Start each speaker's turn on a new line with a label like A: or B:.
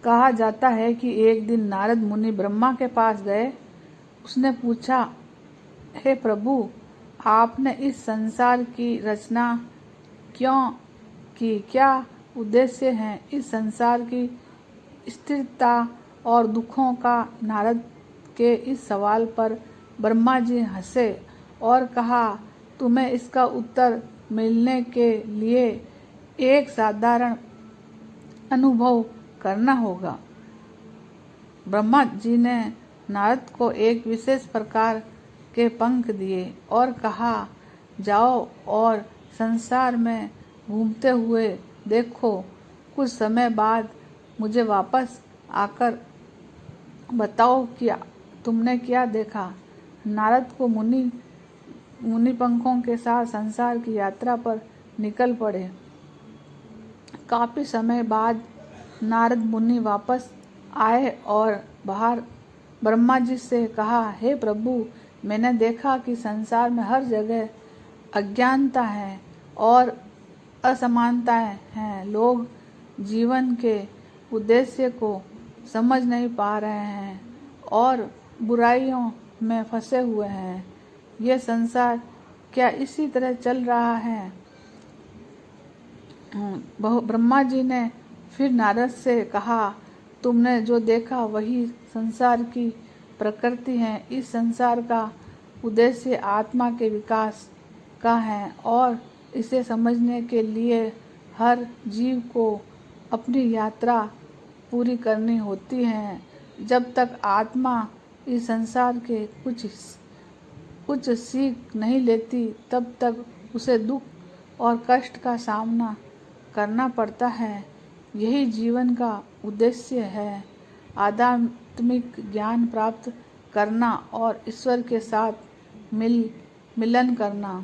A: कहा जाता है कि एक दिन नारद मुनि ब्रह्मा के पास गए। उसने पूछा, हे प्रभु, आपने इस संसार की रचना क्यों की? क्या उद्देश्य है इस संसार की स्थिरता और दुखों का? नारद के इस सवाल पर ब्रह्मा जी हंसे और कहा, तुम्हें इसका उत्तर मिलने के लिए एक साधारण अनुभव करना होगा। ब्रह्मा जी ने नारद को एक विशेष प्रकार के पंख दिए और कहा, जाओ और संसार में घूमते हुए देखो। कुछ समय बाद मुझे वापस आकर बताओ कि तुमने क्या देखा। नारद को मुनि पंखों के साथ संसार की यात्रा पर निकल पड़े। काफी समय बाद नारद मुनि वापस आए और बाहर ब्रह्मा जी से कहा, हे प्रभु, मैंने देखा कि संसार में हर जगह अज्ञानता है और असमानताएं हैं। लोग जीवन के उद्देश्य को समझ नहीं पा रहे हैं और बुराइयों में फंसे हुए हैं। यह संसार क्या इसी तरह चल रहा है? ब्रह्मा जी ने फिर नारद से कहा, तुमने जो देखा वही संसार की प्रकृति है। इस संसार का उद्देश्य आत्मा के विकास का है और इसे समझने के लिए हर जीव को अपनी यात्रा पूरी करनी होती है। जब तक आत्मा इस संसार के कुछ सीख नहीं लेती, तब तक उसे दुख और कष्ट का सामना करना पड़ता है। यही जीवन का उद्देश्य है, आध्यात्मिक ज्ञान प्राप्त करना और ईश्वर के साथ मिलन करना।